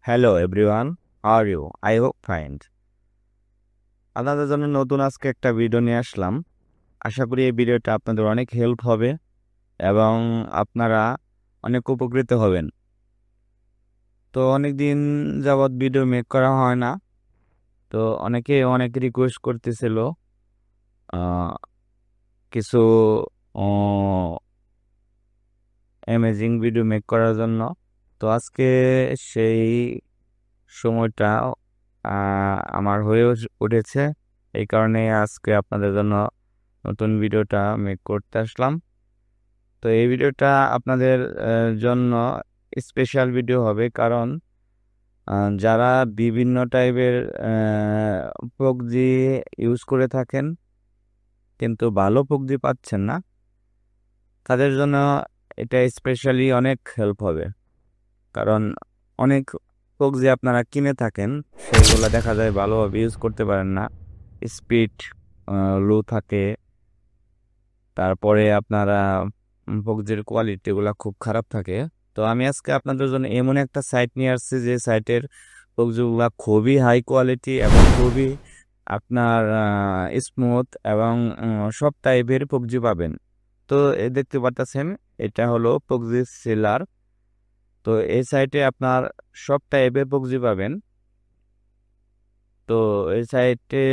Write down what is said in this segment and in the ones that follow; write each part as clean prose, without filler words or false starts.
Hello everyone, how are you? I hope fine. আপনাদের জন্য নতুন আজকে একটা ভিডিও নিয়ে আসলাম। আশা করি এই ভিডিওটা আপনাদের অনেক হেল্প হবে এবং আপনারা অনেক উপকৃত হবেন। তো অনেক দিন যাবৎ ভিডিও মেক করা হয় না, তো অনেকে অনেক রিকোয়েস্ট করতেছিল আহ, কিছু অ্যামেজিং ভিডিও মেক করার জন্য। তো আজকে সেই সময়টা আমার হয়ে উঠেছে। এই কারণে আজকে আপনাদের জন্য নতুন ভিডিওটা মেক করতে আসলাম। তো এই ভিডিওটা আপনাদের জন্য স্পেশাল ভিডিও হবে, কারণ যারা বিভিন্ন টাইপের প্রক্সি ইউজ করে থাকেন কিন্তু ভালো প্রক্সি পাচ্ছেন না, তাদের জন্য এটা স্পেশালি অনেক হেল্প হবে। কারণ অনেক প্রক্সি আপনারা কিনে থাকেন, সেগুলো দেখা যায় ভালোভাবে ইউজ করতে পারেন না, স্পিড লো থাকে। তারপরে আপনারা প্রক্সির কোয়ালিটি গুলা খুব খারাপ থাকে। তো আমি আজকে আপনাদের জন্য এমন একটা সাইট নিয়ে আসছি যে সাইটের প্রক্সিগুলা খুবই হাই কোয়ালিটি এবং খুবই আপনার স্মুথ এবং সব টাইপের প্রক্সি পাবেন। তো দেখতে পাচ্ছেন, এটা হলো প্রক্সি সেলার। তো এই সাইটে আপনার সব টাইপের প্রক্সি পাবেন। তো এই সাইটে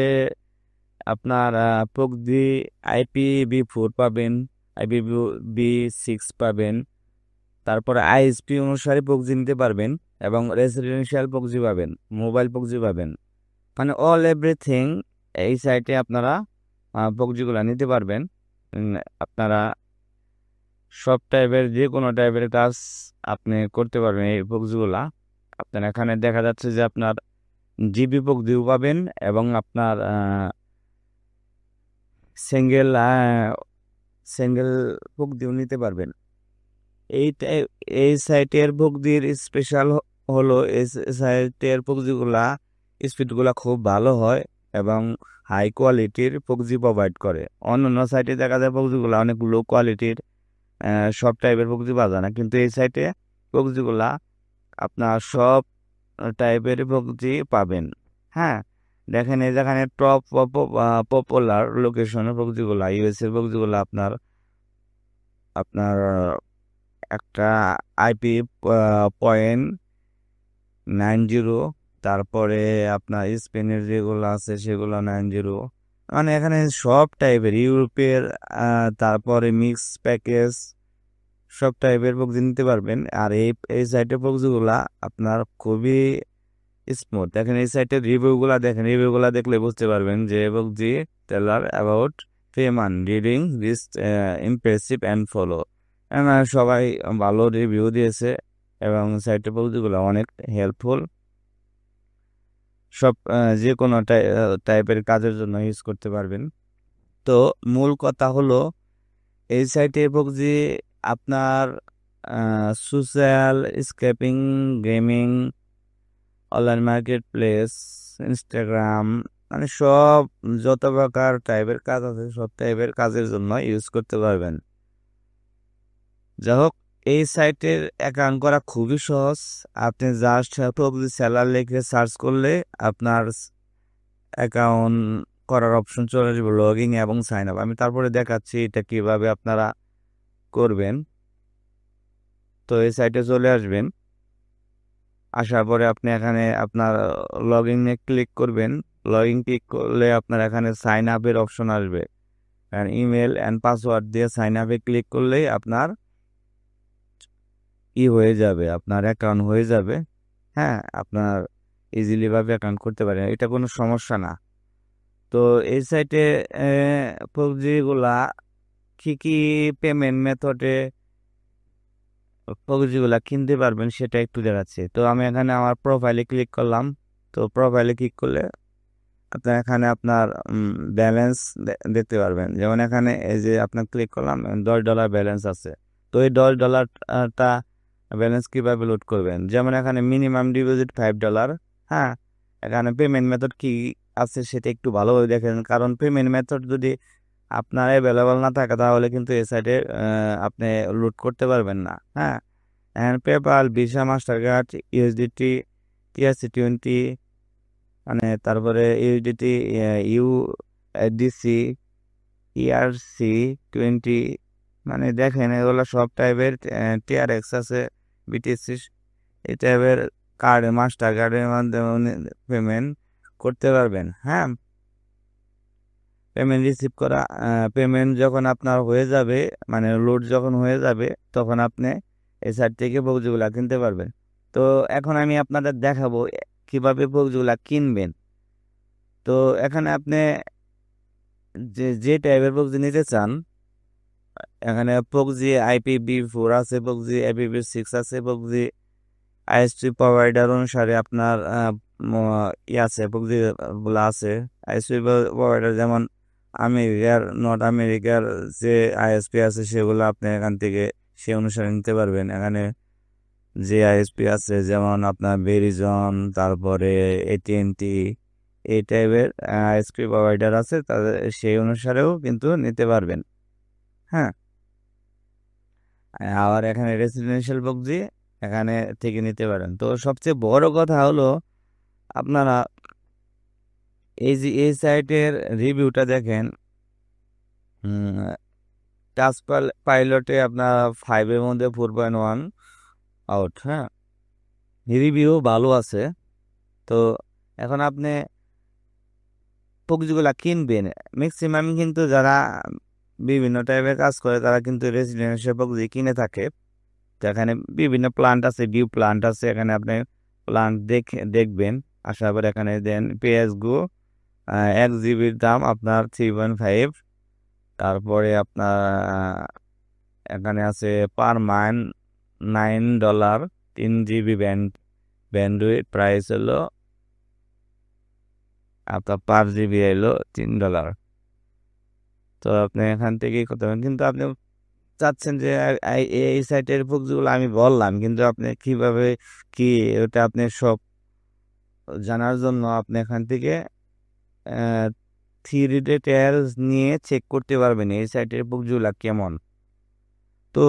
আপনার প্রক্সি IPv4 পাবেন, IPv6 পাবেন, তারপরে ISP অনুসারে প্রক্সি নিতে পারবেন এবং রেসিডেন্সিয়াল প্রক্সি পাবেন, মোবাইল প্রক্সি পাবেন। মানে অল এভরিথিং এই সাইটে আপনারা প্রক্সিগুলো নিতে পারবেন। উম, আপনারা সব টাইপের যে কোনো টাইপের কাজ আপনি করতে পারবেন এই প্রক্সিগুলা। আপনার এখানে দেখা যাচ্ছে যে আপনার জিবি প্রক্সিও পাবেন এবং আপনার সিঙ্গেল সিঙ্গেল প্রক্সিও নিতে পারবেন। এই এই সাইটের প্রক্সির স্পেশাল হলো এই সাইটের প্রক্সিগুলা স্পিডগুলা খুব ভালো হয় এবং হাই কোয়ালিটির প্রক্সি প্রোভাইড করে। অন্যান্য সাইটে দেখা যায় প্রক্সিগুলা অনেক লো কোয়ালিটির, সব টাইপের প্রক্সি পাওয়া যায় না, কিন্তু এই সাইটে প্রক্সিগুলা আপনার সব টাইপের প্রক্সি পাবেন। হ্যাঁ, দেখেন এই যেখানে টপ পপুলার লোকেশনের প্রক্সিগুলা, ইউএস এর প্রক্সিগুলা আপনার আপনার একটা IP.90, তারপরে আপনার স্পেনের যেগুলো আছে সেগুলো 90। মানে এখানে সব টাইপের ইউরোপের তারপরে মিক্স প্যাকেজ সব টাইপের প্রক্সি নিতে পারবেন। আর এই সাইটের প্রক্সিগুলা আপনার খুবই স্মুথ। দেখেন এই সাইটের রিভিউগুলা দেখেন, রিভিউগুলা দেখলে বুঝতে পারবেন যে প্রক্সি টেলার অ্যাবাউট পেমান reading this impressive and follow. সবাই ভালো রিভিউ দিয়েছে এবং সাইটের প্রযুক্তিগুলো অনেক হেল্পফুল। সব যে কোনো টাইপের কাজের জন্য ইউজ করতে পারবেন। তো মূল কথা হলো এই সাইটে প্রক্সি আপনার social scrapping, gaming, online market place, Instagram, মানে সব যত প্রকার টাইপের কাজ আছে সব টাইপের কাজের জন্য ইউজ করতে পারবেন। যাই হোক, এই সাইটের অ্যাকাউন্ট করা খুবই সহজ। আপনি জাস্ট প্রক্সি সেলার লিখে সার্চ করলে আপনার অ্যাকাউন্ট করার অপশন চলে আসবে, লগ ইন এবং সাইন আপ। আমি তারপরে দেখাচ্ছি এটা কিভাবে আপনারা করবেন। তো এই সাইটে চলে আসবেন, আসার পরে আপনি এখানে আপনার লগ ইনে ক্লিক করবেন। লগ ইন ক্লিক করলে আপনার এখানে সাইন আপের অপশন আসবে। ইমেল অ্যান্ড পাসওয়ার্ড দিয়ে সাইন আপে ক্লিক করলেই আপনার হয়ে যাবে, আপনার অ্যাকাউন্ট হয়ে যাবে। হ্যাঁ, আপনার ইজিলি ভাবে অ্যাকাউন্ট করতে পারেন, এটা কোনো সমস্যা না। তো এই সাইটে প্রযুক্তিগুলা কি কি পেমেন্ট মেথডে প্রযুক্তিগুলা কিনতে পারবেন সেটা একটু দেখাচ্ছি। তো আমি এখানে আমার প্রোফাইলে ক্লিক করলাম। তো প্রোফাইলে ক্লিক করলে আপনার এখানে আপনার ব্যালেন্স দেখতে পারবেন। যেমন এখানে এই যে আপনার ক্লিক করলাম, $10 ব্যালেন্স আছে। তো এই $10টা ব্যালেন্স কিভাবে লোড করবেন? যেমন এখানে মিনিমাম ডিপোজিট $5। হ্যাঁ, এখানে পেমেন্ট মেথড কি আছে সেটা একটু ভালোভাবে দেখেন, কারণ পেমেন্ট মেথড যদি আপনার অ্যাভেলেবল না থাকে তাহলে কিন্তু এই সাইডে আপনি লোড করতে পারবেন না। হ্যাঁ, এখানে PayPal, visa, master card, USDT, TRC20 মানে তারপরে ইউডিটি UDC ERC20 মানে দেখেন এগুলো সব টাইপের TRX আছে, BTC এই টাইপের কার্ড, মাস্টার কার্ডের মাধ্যমে পেমেন্ট করতে পারবেন। হ্যাঁ, পেমেন্ট রিসিভ করা, পেমেন্ট যখন আপনার হয়ে যাবে মানে লোড যখন হয়ে যাবে তখন আপনি এই সাইট থেকে বক্সগুলা কিনতে পারবেন। তো এখন আমি আপনাদের দেখাবো কিভাবে বক্সগুলা কিনবেন। তো এখানে আপনি যে টাইপের বক্স নিতে চান, এখানে পক্সি IPv4 আছে, পক্সি IPv6 আছে, পক্সি ISP প্রোভাইডার অনুসারে আপনার আছে পক্সি গুলো আছে। ISP প্রোভাইডার যেমন আমেরিকার, নর্থ আমেরিকার যে ISP আছে সেগুলো আপনি এখান থেকে সে অনুসারে নিতে পারবেন। এখানে যে ISP আছে যেমন আপনার ভেরিজন, তারপরে AT&T এই টাইপের ISP প্রোভাইডার আছে, তাদের সেই অনুসারেও কিন্তু নিতে পারবেন। হ্যাঁ, আবার এখানে রেসিডেন্সিয়াল বক্সি এখানে থেকে নিতে পারেন। তো সবচেয়ে বড় কথা হলো আপনারা এই সাইটের রিভিউটা দেখেন। টাচ পাইলটে আপনার 5-এর মধ্যে 4.1 আউট। হ্যাঁ, রিভিউ ভালো আছে। তো এখন আপনি বক্সগুলা কিনবেন, ম্যাক্সিমাম কিন্তু যারা বিভিন্ন টাইপের কাজ করে তারা কিন্তু রেসিডেন্সিয়াল বক্সি কিনে থাকে। তো এখানে বিভিন্ন প্লান্ট আছে, ভিউ প্লান্ট আছে, এখানে আপনি প্লান্ট দেখবেন। আসার পর এখানে দেন PSGO 1 GB দাম আপনার 3.5। তারপরে আপনার এখানে আছে per month $9, 3 GB bandwidth price হলো আপনার পার জিবি এলো $3। তো আপনি এখান থেকেই করতে পারেন, কিন্তু আপনি চাচ্ছেন যে এই সাইটের বক্সগুলো আমি বললাম, কিন্তু আপনি কিভাবে কি ওটা আপনি সব জানার জন্য আপনি এখান থেকে 3D ডিটেলস নিয়ে চেক করতে পারবেন এই সাইটের বক্সগুলো কেমন। তো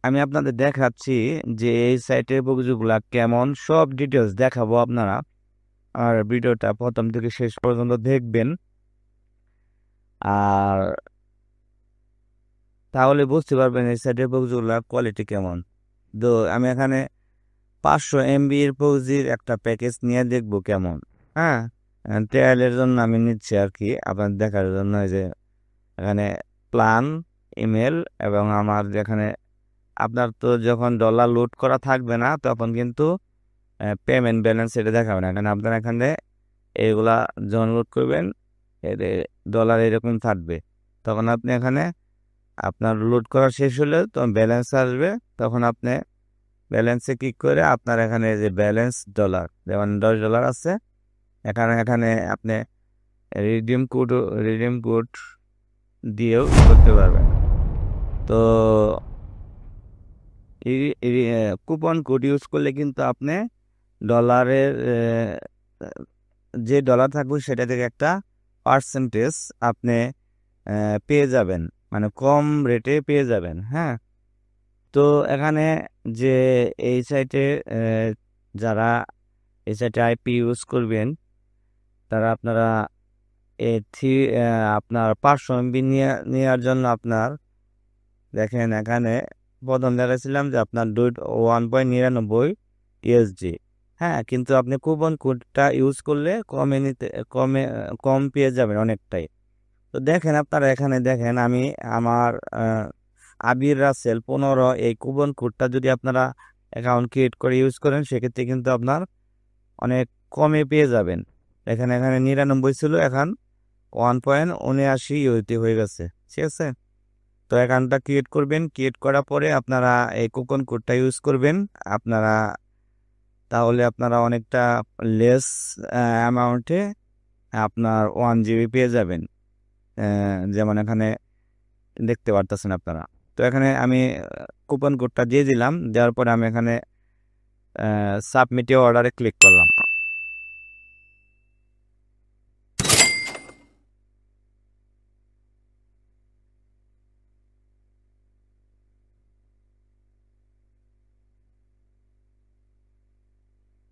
আমি আপনাদের দেখাচ্ছি যে এই সাইটের বক্সগুলো কেমন, সব ডিটেলস দেখাবো আপনারা। আর ভিডিওটা প্রথম থেকে শেষ পর্যন্ত দেখবেন, আর তাহলে বুঝতে পারবেন এই সাইটের বক্সগুলোর কোয়ালিটি কেমন। তো আমি এখানে 500 MB এর বক্সির একটা প্যাকেজ নিয়ে দেখবো কেমন। হ্যাঁ, ট্রায়ালের জন্য আমি নিচ্ছি আর কি, আপনার দেখার জন্য। যে এখানে প্ল্যান, ইমেল এবং আমার যেখানে আপনার তো যখন ডলার লোড করা থাকবে না তখন কিন্তু পেমেন্ট ব্যালেন্স এটা দেখাবে না। এখানে আপনার এখানে এইগুলা যখন লোড করবেন ডলার এরকম থাকবে, তখন আপনি এখানে আপনার লোড করা শেষ হলে তখন ব্যালেন্স আসবে, তখন আপনি ব্যালেন্সে ক্লিক করে আপনার এখানে যে ব্যালেন্স ডলার যেমন $10 আছে, এখানে এখানে আপনি রিডিম কোড দিয়েও করতে পারবেন। তো কুপন কোড ইউজ করলে কিন্তু আপনি ডলারের যে ডলার থাকবে সেটা থেকে একটা পার্সেন্টেজ আপনি পেয়ে যাবেন, মানে কম রেটে পেয়ে যাবেন। হ্যাঁ, তো এখানে যে এই সাইটে যারা এই সাইটে IP ইউজ করবেন তারা আপনারা আপনার 500 MB নেওয়ার জন্য আপনার দেখেন এখানে প্রথম দেখাচ্ছিলাম যে আপনার 1.99 USD। হ্যাঁ, কিন্তু আপনি কুপন কোডটা ইউজ করলে কম পেয়ে যাবেন অনেকটাই। তো দেখেন আপনারা এখানে দেখেন আমি আমার আবির রাসেল 15 এই কুপন কোডটা যদি আপনারা অ্যাকাউন্ট ক্রিয়েট করে ইউজ করেন সেক্ষেত্রে কিন্তু আপনার অনেক কমে পেয়ে যাবেন। এখানে 99 ছিল, এখন 1.79 USD হয়ে গেছে। ঠিক আছে, তো অ্যাকাউন্টটা ক্রিয়েট করবেন, ক্রিয়েট করার পরে আপনারা এই কুপন কোডটা ইউজ করবেন। আপনারা তাহলে আপনারা অনেকটা লেস অ্যামাউন্টে আপনার 1 GB পেয়ে যাবেন, যেমন এখানে দেখতে পারতেছেন আপনারা। তো এখানে আমি কুপন কোডটা দিয়ে দিলাম, দেওয়ার পরে আমি এখানে সাবমিটে অর্ডারে ক্লিক করলাম।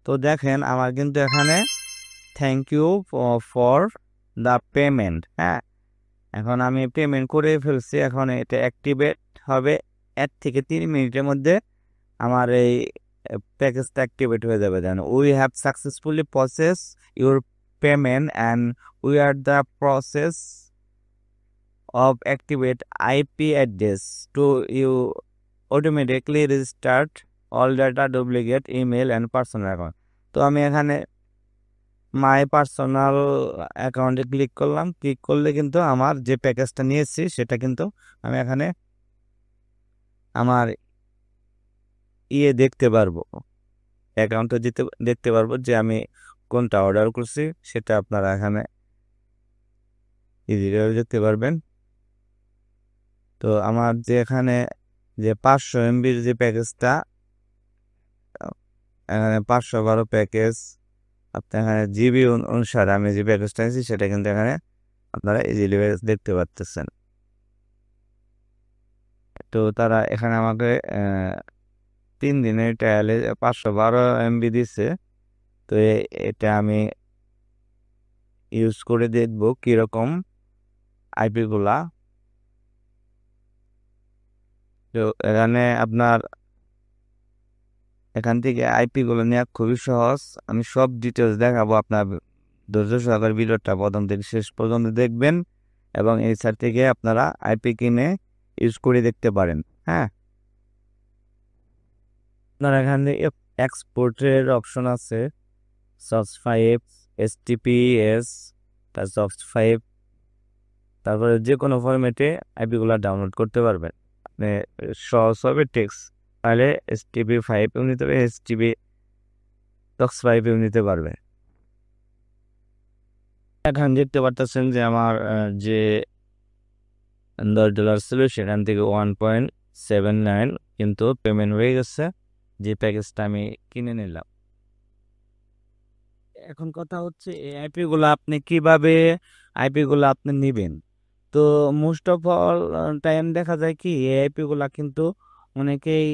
তো তো দেখেন আমার কিন্তু এখানে thank you for the payment. হ্যাঁ, এখন আমি পেমেন্ট করে ফেলছি, এখন এটা অ্যাক্টিভেট হবে 1 থেকে 3 মিনিটের মধ্যে। আমার এই প্যাকেজটা অ্যাক্টিভেট হয়ে যাবে। Then we have successfully process your payment and we are the process of activate IP address to you automatically restart all data duplicate email and personal account। তো আমি এখানে মাই পার্সোনাল অ্যাকাউন্টে ক্লিক করলাম। Click করলে কিন্তু আমার যে প্যাকেজটা নিয়েছি সেটা কিন্তু আমি এখানে আমার দেখতে পারবো, অ্যাকাউন্টে দেখতে পারবো যে আমি কোনটা অর্ডার করছি, সেটা আপনারা এখানে ইজিভাবে দেখতে পারবেন। তো আমার যে এখানে যে 500 MBর যে প্যাকেজটা, এখানে 512 প্যাকেজ, আপনার এখানে জিবি অনুসারে আমি যে প্যাকেজটা নিয়েছি সেটা কিন্তু এখানে আপনারা ইজিলি দেখতে পাচ্ছেন। তো তারা এখানে আমাকে 3 দিনের ট্রায়ালে 512 MB দিচ্ছে। তো এটা আমি ইউজ করে দেখব কীরকম আইপিগুলা। তো এখানে আপনার এখান থেকে আইপিগুলো নেওয়া খুবই সহজ। আমি সব ডিটেলস দেখাবো, আপনার ধৈর্য সহকারে ভিডিওটা প্রথম থেকে শেষ পর্যন্ত দেখবেন এবং এই সাইট থেকে আপনারা আইপি কিনে ইউজ করে দেখতে পারেন। হ্যাঁ, আপনার এখানে এক্সপোর্টের অপশন আছে, সস 5 STPS সস 5, তারপরে যে কোনো ফরম্যাটে আইপিগুলো ডাউনলোড করতে পারবেন। আপনি সহজ হবে টেক্সট তাহলে STP5 নিতে হবে, STP সস 5 নিতে পারবে। এখন দেখতে পারতেছেন যে আমার যে $10 ছিল সেখান থেকে 1.79 কিন্তু পেমেন্ট হয়ে গেছে যে প্যাকেজটা আমি কিনে নিলাম। এখন কথা হচ্ছে এই আইপিগুলো আপনি কিভাবে আইপিগুলো আপনি নেবেন। তো মোস্ট অফ অল টাইম দেখা যায় কি এই আইপিগুলা কিন্তু অনেকেই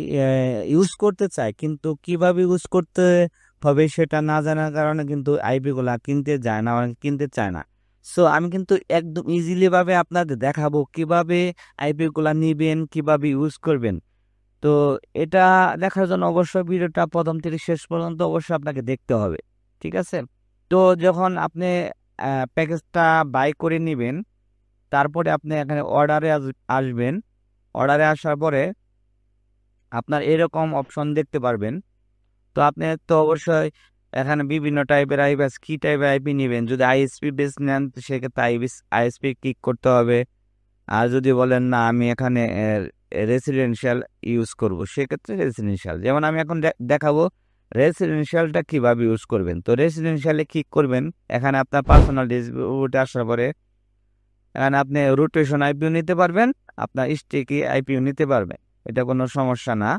ইউজ করতে চায়, কিন্তু কিভাবে ইউজ করতে হবে সেটা না জানার কারণে কিন্তু আইপিগুলা কিনতে যায় না, কিনতে চায় না। সো আমি কিন্তু একদম ইজিলি ভাবে আপনাদের দেখাবো কিভাবে আইপিগুলা নেবেন, কিভাবে ইউজ করবেন। তো এটা দেখার জন্য অবশ্যই ভিডিওটা প্রথম থেকে শেষ পর্যন্ত অবশ্যই আপনাকে দেখতে হবে, ঠিক আছে? তো যখন আপনি প্যাকেজটা বাই করে নেবেন, তারপরে আপনি এখানে অর্ডারে আসবেন। অর্ডারে আসার পরে আপনার এরকম অপশন দেখতে পারবেন। তো আপনি তো অবশ্যই এখানে বিভিন্ন টাইপের আইপি, কি টাইপের আইপি নেবেন। যদি আইএসপি বেস নেন সেক্ষেত্রে আইএসপি ক্লিক করতে হবে। আর যদি বলেন না আমি এখানে রেসিডেন্সিয়াল ইউজ করব, সেক্ষেত্রে রেসিডেন্সিয়াল। যেমন আমি এখন দেখাবো রেসিডেন্সিয়ালটা কিভাবে ইউজ করবেন। তো রেসিডেন্সিয়ালে ক্লিক করবেন, এখানে আপনার পার্সোনাল ডিসপিউটে আসার পরে এখানে আপনি রোটেশন আইপিও নিতে পারবেন, আপনার স্টিকি আইপিও নিতে পারবেন, এটা কোনো সমস্যা না।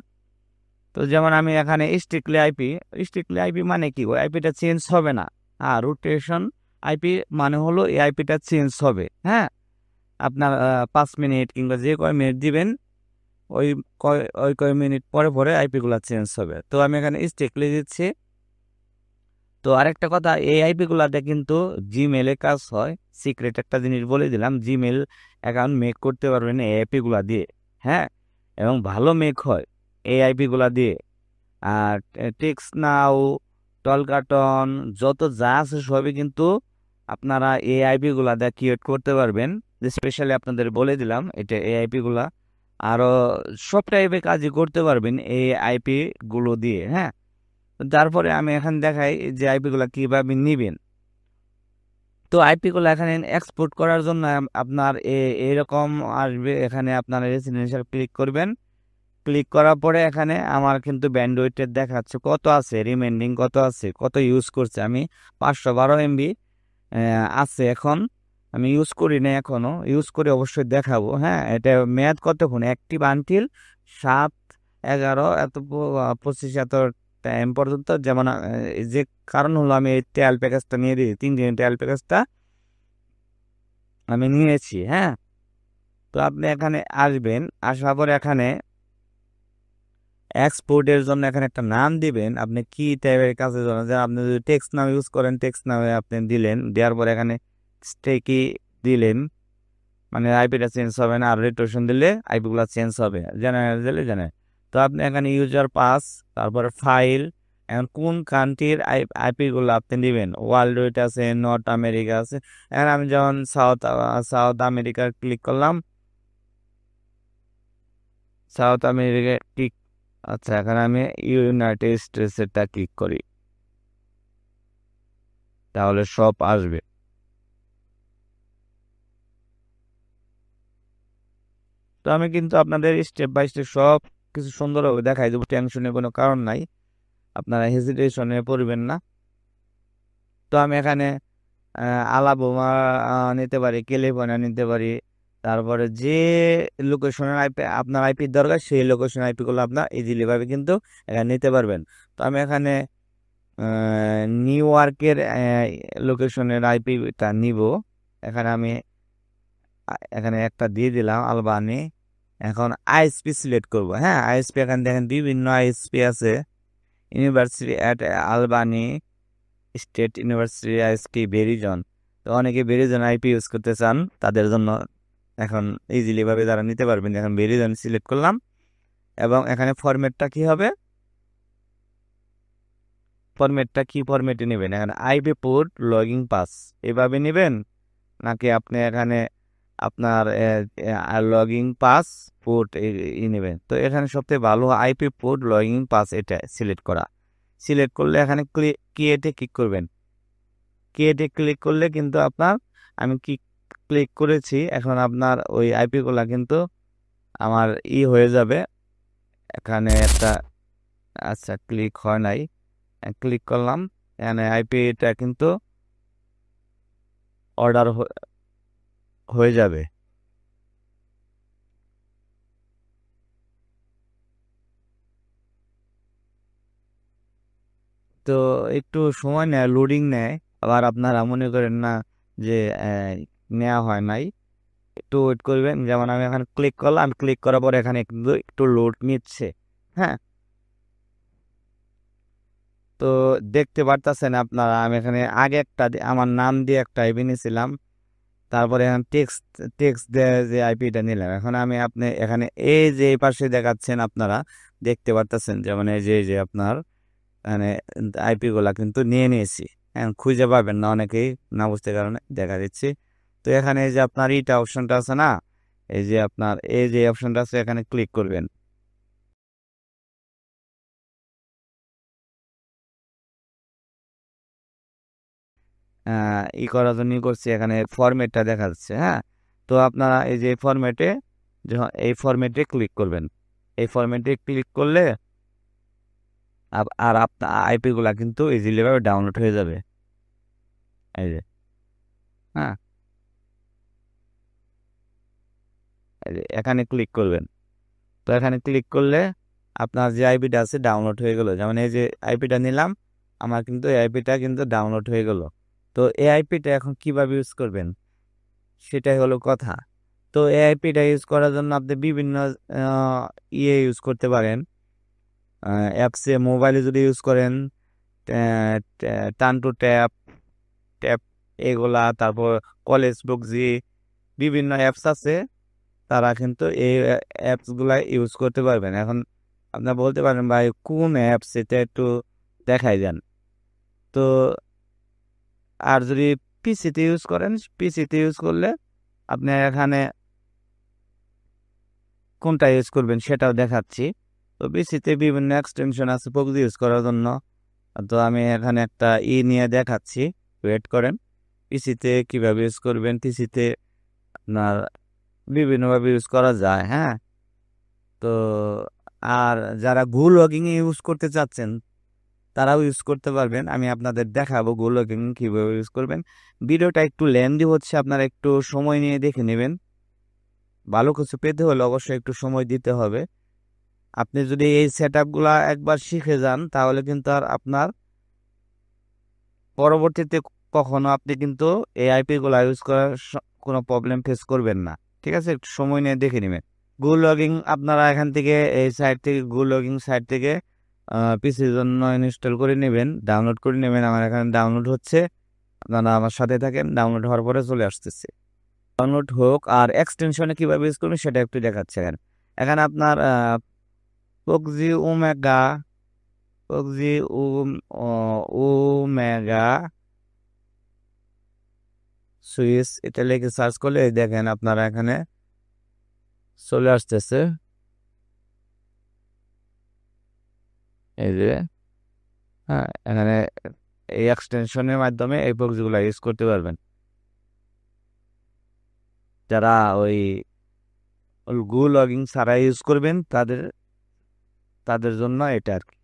তো যেমন আমি এখানে স্টিকলি আইপি মানে কি, ওই আইপিটা চেঞ্জ হবে না। আর রোটেশন আইপি মানে হলো এই আইপিটা চেঞ্জ হবে। হ্যাঁ, আপনার 5 মিনিট কিংবা যে কয় মিনিট দিবেন ওই কয় মিনিট পরে পরে আইপিগুলো চেঞ্জ হবে। তো আমি এখানে স্টিকলি দিচ্ছি। তো আরেকটা কথা, এই আইপিগুলাতে কিন্তু জিমেলে কাজ হয়। সিক্রেট একটা জিনিস বলে দিলাম, জিমেল অ্যাকাউন্ট মেক করতে পারবেন এই আইপিগুলা দিয়ে। হ্যাঁ, এবং ভালো মেক হয় এই আইপিগুলা দিয়ে। আর টেক্স নাও, টলকাটন যত যা আছে সবই কিন্তু আপনারা এই আইপিগুলা দিয়ে ক্রিয়েট করতে পারবেন। স্পেশালি আপনাদের বলে দিলাম এটা এই আইপিগুলা আরও সব টাইপের কাজই করতে পারবেন এই আইপিগুলো দিয়ে। হ্যাঁ, তারপরে আমি এখানে দেখাই যে আইপিগুলো কীভাবে নেবেন। তো আইপিগুলো এখানে এক্সপোর্ট করার জন্য আপনার এরকম আসবে। এখানে আপনারা রেসিডেন্সিয়াল ক্লিক করবেন। ক্লিক করার পরে এখানে আমার কিন্তু ব্যান্ডউইথের দেখাচ্ছে কত আছে, রিমেন্ডিং কত আছে, কত ইউজ করছে। আমি 512 MB আছে এখন, আমি ইউজ করি না এখনও, ইউজ করে অবশ্যই দেখাবো। হ্যাঁ, এটা মেয়াদ কতক্ষণ, অ্যাক্টিভ আনটিল 7/11 এত 25 এত টাইম পর্যন্ত। যেমন যে কারণ হলো আমি এই ট্রায়াল প্যাকেজটা নিয়ে দিই, 3 দিনের ট্রায়াল প্যাকেজটা আমি নিয়েছি। হ্যাঁ, তো আপনি এখানে আসবেন, আসার পর এখানে এক্সপোর্টের জন্য এখানে একটা নাম দিবেন, আপনি কি টাইপের কাজের জন্য। যেন আপনি যদি টেক্সট নাম ইউজ করেন, টেক্সট নামে আপনি দিলেন, দেওয়ার পরে এখানে স্টেকি দিলেন, মানে আইপিটা চেঞ্জ হবে না। আর রিটোশন দিলে আইপিগুলো চেঞ্জ হবে, জেনারেল দিলে জেনারেল। তো আপনি এখানে ইউজার পাস, তারপরে ফাইল, এখন কোন কান্ট্রির আইপিগুলো আপনি দিবেন। ওয়ার্ল্ড ওয়েট আছে, নর্থ আমেরিকা আছে। এখন আমি যেমন সাউথ আমেরিকা ক্লিক করলাম, সাউথ আমেরিকা ক্লিক। আচ্ছা, এখানে আমি ইউনাইটেড স্টেটসেরটা ক্লিক করি, তাহলে সব আসবে। তো আমি কিন্তু আপনাদের স্টেপ বাই স্টেপ সব কিছু সুন্দরভাবে দেখাই দেবো, টেনশনের কোনো কারণ নাই, আপনারা হেজিটেশনে পড়বেন না। তো আমি এখানে আলাবোমা নিতে পারি, ক্যালিফোর্নিয়া নিতে পারি। তারপরে যে লোকেশনের আইপি আপনার আইপির দরকার, সেই লোকেশন আইপিগুলো আপনার ইজিলি ভাবে কিন্তু এখানে নিতে পারবেন। তো আমি এখানে নিউ ইয়র্কের লোকেশনের আইপিটা নিব। এখানে আমি এখানে একটা দিয়ে দিলাম, আলবানি। এখন আইএসপি সিলেক্ট করব। হ্যাঁ, আইএসপি এখানে দেখেন বিভিন্ন আইএসপি আছে। University at Albani, state university ISP Verizon. তো অনেকে ভেরিজন আইপি ইউজ করতে চান, তাদের জন্য এখন ইজিলি ভাবে তারা নিতে পারবেন। এখন ভেরিজন সিলেক্ট করলাম, এবং এখানে ফরম্যাটটা কি হবে, ফরম্যাটটা কি ফরম্যাটে নেবেন। এখানে আইপি পোর্ট লগিং পাস এভাবে নেবেন, নাকি আপনি এখানে আপনার লগিং পাস পোর্ট নেবেন। তো এখানে সবথেকে ভালো আইপি পোর্ট লগিং পাস, এটা সিলেক্ট করা। সিলেক্ট করলে এখানে ক্রিয়েটে ক্লিক করবেন। ক্রিয়েটে ক্লিক করলে কিন্তু আপনার, আমি কি ক্লিক করেছি, এখন আপনার ওই আইপি গুলা কিন্তু আমার হয়ে যাবে। এখানে একটা, আচ্ছা ক্লিক হয় নাই, ক্লিক করলাম, এখানে আইপিটা কিন্তু অর্ডার হয়ে যাবে। তো একটু সময় নেয়, লোডিং নেয়। আবার আপনারা মনে করেন না যে নেওয়া হয় নাই, একটু ওয়েট করবেন। যেমন আমি এখানে ক্লিক করলাম, ক্লিক করার পর এখানে একটু একটু লোড নিচ্ছে। হ্যাঁ, তো দেখতে পারতেছেন আপনারা, আমি এখানে আগে একটা আমার নাম দিয়ে একটা আইপি নিয়েছিলাম, তারপরে এখানে টেক্সট টেক্সট দিয়ে যে আইপিটা নিলাম। এখন আমি আপনি এখানে এই যে এই পাশে দেখাচ্ছেন, আপনারা দেখতে পারতেছেন, যেমন এই যে আপনার মানে আইপি গুলা কিন্তু নিয়ে নিয়েছি। হ্যাঁ, খুঁজে পাবেন না অনেকেই, না বুঝতে কারণে দেখা দিচ্ছি। তো এখানে এই যে আপনার ইটা অপশনটা আছে না, এই যে আপনার এই যে অপশনটা আছে, এখানে ক্লিক করবেন। করার জন্য করছি, এখানে ফরম্যাটটা দেখা যাচ্ছে। হ্যাঁ, তো আপনারা এই যে ফরম্যাটে, যখন এই ফরম্যাটে ক্লিক করবেন, এই ফরম্যাটে ক্লিক করলে আর আপনার আইপি গুলা কিন্তু ইজিলি ভাবে ডাউনলোড হয়ে যাবে। এই যে, হ্যাঁ, এই যে এখানে ক্লিক করবেন। তো এখানে ক্লিক করলে আপনার যে আইপিটা আছে ডাউনলোড হয়ে গেল। যেমন এই যে আইপিটা নিলাম, আমার কিন্তু এই আইপিটা কিন্তু ডাউনলোড হয়ে গেল। তো এই আইপিটা এখন কিভাবে ইউজ করবেন, সেটাই হলো কথা। তো এই আইপিটা ইউজ করার জন্য আপনি বিভিন্ন ইউজ করতে পারেন। অ্যাপসে মোবাইলে যদি ইউজ করেন, টান টু ট্যাপ, ট্যাপ এগুলা, তারপর কলেজ বুকজি, বিভিন্ন অ্যাপস আছে, তারা কিন্তু এই অ্যাপসগুলা ইউজ করতে পারবেন। এখন আপনার বলতে পারেন ভাই কোন অ্যাপস, এটা একটু দেখাই দেন। তো আর যদি পিসিতে ইউজ করেন, পিসিতে ইউজ করলে আপনি এখানে কোনটা ইউজ করবেন সেটাও দেখাচ্ছি। তো পিসিতে বিভিন্ন এক্সটেনশন আছে পবজি ইউজ করার জন্য। তো আমি এখানে একটা নিয়ে দেখাচ্ছি, ওয়েট করেন। পিসিতে কিভাবে ইউজ করবেন, পিসিতে আপনার বিভিন্নভাবে ইউজ করা যায়। হ্যাঁ, তো আর যারা গো লগিং ইউজ করতে চাচ্ছেন, তারাও ইউজ করতে পারবেন। আমি আপনাদের দেখাবো গো লগিং কিভাবে ইউজ করবেন। ভিডিওটা একটু লেন্দি হচ্ছে, আপনারা একটু সময় নিয়ে দেখে নেবেন। ভালো কিছু পেতে হলে অবশ্যই একটু সময় দিতে হবে। আপনি যদি এই সেট আপগুলা একবার শিখে যান, তাহলে কিন্তু আর আপনার পরবর্তীতে কখনো আপনি কিন্তু এই আইপি গুলা ইউজ করার কোনো প্রবলেম ফেস করবেন না। ঠিক আছে, একটু সময় নিয়ে দেখে নেবেন। গো লগিং আপনারা এখান থেকে এই সাইট থেকে গো লগিং সাইট থেকে পিসির জন্য ইনস্টল করে নেবেন, ডাউনলোড করে নেবেন। আমার এখানে ডাউনলোড হচ্ছে, আপনারা আমার সাথে থাকেন। ডাউনলোড হওয়ার পরে চলে আসতেছে। ডাউনলোড হোক। আর এক্সটেনশনে কিভাবে ইউজ করবেন সেটা একটু দেখাচ্ছে। এখানে এখানে আপনার পক্সি ওমেগা, পক্সি ওমেগা সুইচ এটা লিখে সার্চ করলে দেখেন আপনারা এখানে চলে আসতেছে। এই যে হ্যাঁ, এখানে এই এক্সটেনশনের মাধ্যমে এই প্রক্সিগুলো ইউজ করতে পারবেন। যারা ওই গো লগিং ছাড়া ইউজ করবেন তাদের তাদের জন্য এটা আর কি।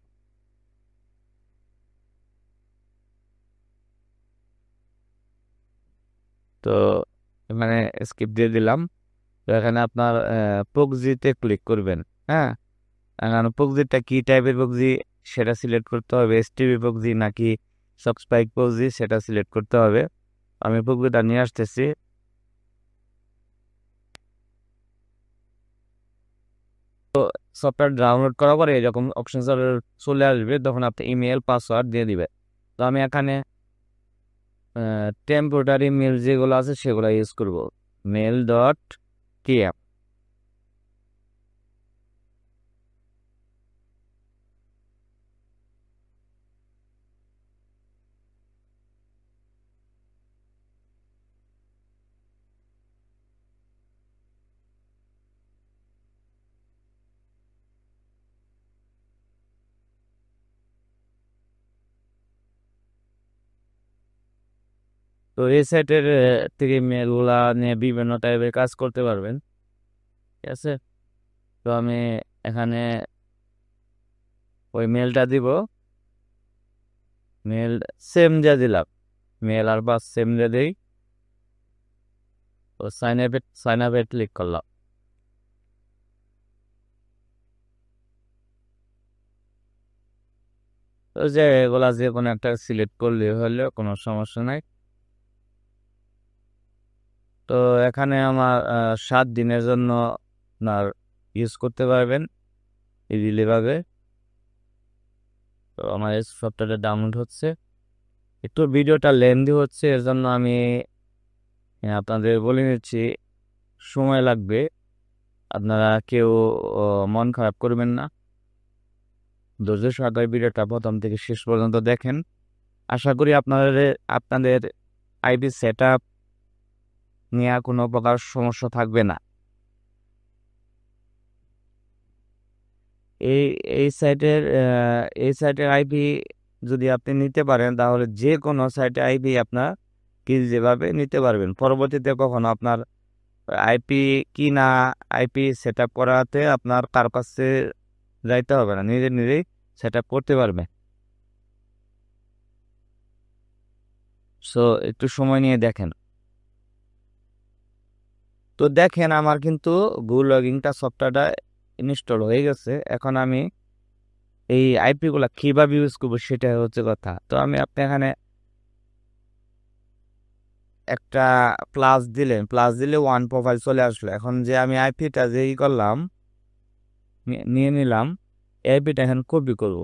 তো মানে স্কিপ দিয়ে দিলাম। তো এখানে আপনার প্রক্সিতে ক্লিক করবেন। হ্যাঁ, এখন প্রক্সিটা কি টাইপের প্রক্সি সেটা সিলেক্ট করতে হবে। এসটিপি প্রক্সি নাকি সবস্পাইক প্রক্সি সেটা সিলেক্ট করতে হবে। আমি প্রক্সিটা নিয়ে আসতেছি। সফটওয়্যার ডাউনলোড করার পরে যখন অপশন চলে আসবে তখন আপনি ইমেল পাসওয়ার্ড দিয়ে দিবে। তো আমি এখানে টেম্পোরারি মেল যেগুলো আছে সেগুলো ইউজ করব। Mail dot K M. তো এই সাইটের থেকে মেলগুলা নিয়ে বিভিন্ন টাইপের কাজ করতে পারবেন। ঠিক আছে, তো আমি এখানে ওই মেলটা দিব। মেল সেম দিয়ে দিলাম, মেল আর বাস সেম দিয়ে দিই। তো সাইন আপে ক্লিক করলাম। তো যে এগুলা যে কোনো একটা সিলেক্ট করলে হলে কোনো সমস্যা নাই। তো এখানে আমার 7 দিনের জন্য আপনার ইউজ করতে পারবেন ইজিলি ভাবে। তো আমার এই সফটওয়্যারটা ডাউনলোড হচ্ছে, একটু ভিডিওটা লেন্দি হচ্ছে, এর জন্য আমি আপনাদের বলে নিচ্ছি সময় লাগবে। আপনারা কেউ মন খারাপ করবেন না, ধৈর্য সহকারে ভিডিওটা প্রথম থেকে শেষ পর্যন্ত দেখেন। আশা করি আপনাদের আইপি সেট আপ নিয়ে কোনো প্রকার সমস্যা থাকবে না। এই এই সাইটের আইপি যদি আপনি নিতে পারেন তাহলে যে কোনো সাইটে আইপি আপনার কি যেভাবে নিতে পারবেন। পরবর্তীতে কখনো আপনার আইপি কি না আইপি সেট আপ করাতে আপনার কার কাছে যাইতে হবে না, নিজে নিজেই সেট আপ করতে পারবে। সো একটু সময় নিয়ে দেখেন। তো দেখেন আমার কিন্তু গো লগিংটা সফটওয়্যারটা ইনস্টল হয়ে গেছে। এখন আমি এই আইপি গুলা কিভাবে ইউজ করবো সেটা হচ্ছে কথা। তো আমি আপনি এখানে একটা প্লাস দিলে ওয়ান প্রোফাইল চলে আসলো। এখন যে আমি আইপিটা যে করলাম নিয়ে নিলাম, আইপিটা এখন কপি করব।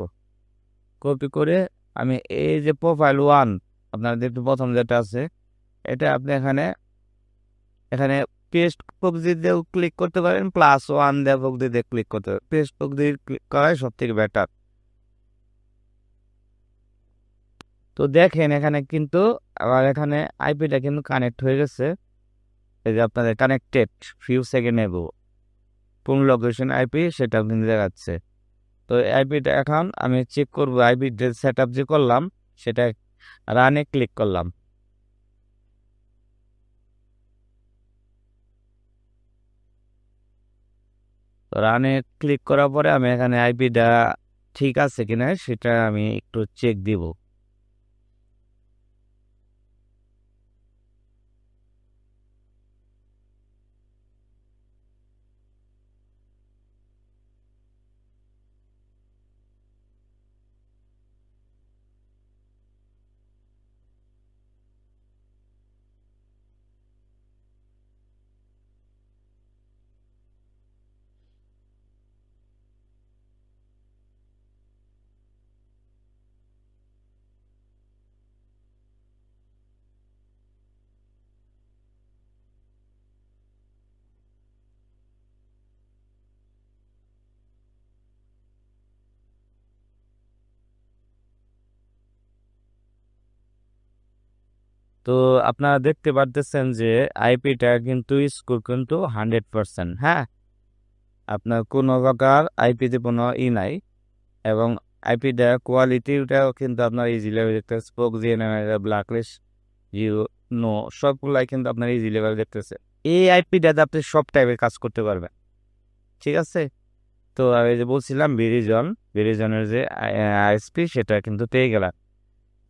কপি করে আমি এই যে প্রোফাইল ওয়ান আপনার দেখতে প্রথম যেটা আছে এটা আপনি এখানে এখানে পেস্ট প্রক্সি দিয়েও ক্লিক করতে পারেন, প্লাস ওয়ান দিয়ে প্রক্সি দিয়ে ক্লিক করতে পারেন। পেস্ট প্রক্সি ক্লিক করাই সব থেকে বেটার। তো দেখেন এখানে কিন্তু আবার এখানে আইপিটা কিন্তু কানেক্ট হয়ে গেছে। এই যে আপনাদের কানেক্টেড ফিউ সেকেন্ড এগো কোন লোকেশন আইপি সেটাও কিন্তু দেখাচ্ছে। তো আইপিটা এখন আমি চেক করবো। আইপি সেট আপ যে করলাম সেটা রানে ক্লিক করলাম। তো রানে ক্লিক করার পরে আমি এখানে আইপিটা ঠিক আছে কিনা সেটা আমি একটু চেক দিব। তো আপনারা দেখতে পারতেছেন যে আইপিটা কিন্তু স্কোর কিন্তু 100%, হ্যাঁ। আপনার কোনো প্রকার আইপিতে কোনো নাই, এবং আইপিটা কোয়ালিটিটাও কিন্তু আপনার ইজি লেভেল দেখতেছে। Spoke GNM blacklist you know সবগুলাই কিন্তু আপনার ইজি লেভেল দেখতেছে। এই আইপিটাতে আপনি সব টাইপের কাজ করতে পারবেন, ঠিক আছে। তো আমি যে বলছিলাম ভেরিজনের যে আইএসপি সেটা কিন্তু পেয়ে গেলাম।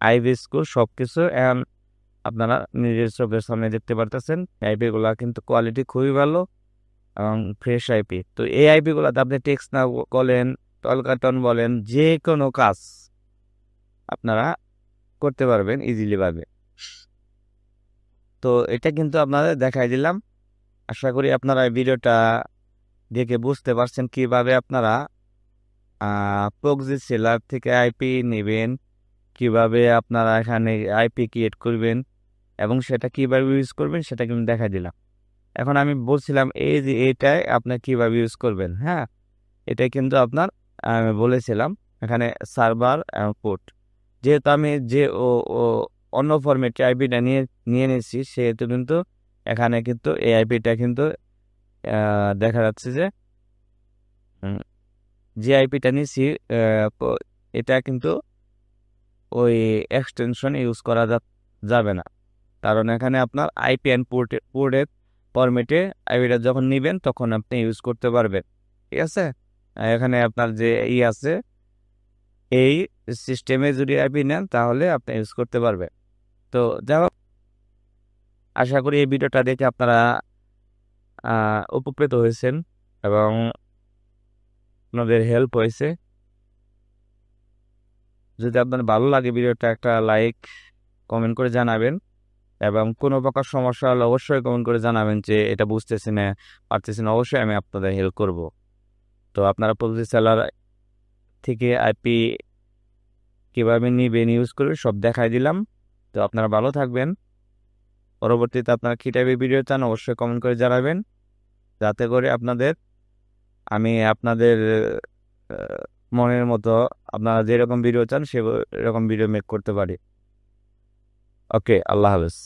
আইভি স্কোর সব কিছু এখন আপনারা নিজের চোখের সামনে দেখতে পারতেছেন। আইপি গুলা কিন্তু কোয়ালিটি খুবই ভালো এবং ফ্রেশ আইপি। তো এই আইপি গুলাতে আপনি টেক্সট না বলেন, টলকাটন বলেন, যে কোনো কাজ আপনারা করতে পারবেন ইজিলি ভাবে। তো এটা কিন্তু আপনাদের দেখাই দিলাম। আশা করি আপনারা এই ভিডিওটা দেখে বুঝতে পারছেন কিভাবে আপনারা প্রক্সি সেলার থেকে আইপি নেবেন, কিভাবে আপনারা এখানে আইপি ক্রিয়েট করবেন এবং সেটা কিভাবে ইউজ করবেন সেটা কিন্তু দেখা দিলাম। এখন আমি বলছিলাম এই যে এটাই আপনার কিভাবে ইউজ করবেন, হ্যাঁ। এটাই কিন্তু আপনার আমি বলেছিলাম এখানে সার্ভার এবং পোর্ট। যেহেতু আমি যে ও ও অন্য ফরম্যাটে আইপিটা নিয়ে নিয়ে নিয়েছি, সেহেতু কিন্তু এখানে কিন্তু এই আইপিটা কিন্তু দেখা যাচ্ছে যে যে আইপিটা নিয়েছি এটা কিন্তু ওই এক্সটেনশন ইউজ করা যাবে না, কারণ এখানে আপনার আইপিএন পোর্টের ফরম্যাটে আইপিটা যখন নেবেন তখন আপনি ইউজ করতে পারবেন, ঠিক আছে। এখানে আপনার যে আছে এই সিস্টেমে যদি আইপি নেন তাহলে আপনি ইউজ করতে পারবেন। তো যাই হোক, আশা করি এই ভিডিওটা দেখে আপনারা উপকৃত হয়েছেন এবং আপনাদের হেল্প হয়েছে। যদি আপনার ভালো লাগে ভিডিওটা একটা লাইক কমেন্ট করে জানাবেন, এবং কোনো প্রকার সমস্যা হলে অবশ্যই কমেন্ট করে জানাবেন যে এটা বুঝতেছি না পারতেছি না, অবশ্যই আমি আপনাদের হেল্প করব। তো আপনারা প্রতি সেলার থেকে আইপি কীভাবে নিবেন ইউজ করবেন সব দেখাই দিলাম। তো আপনারা ভালো থাকবেন। পরবর্তীতে আপনারা কী টাইপের ভিডিও চান অবশ্যই কমেন্ট করে জানাবেন, যাতে করে আমি আপনাদের মনের মতো আপনারা যেরকম ভিডিও চান সেরকম ভিডিও মেক করতে পারি। ওকে, আল্লাহ হাফেজ।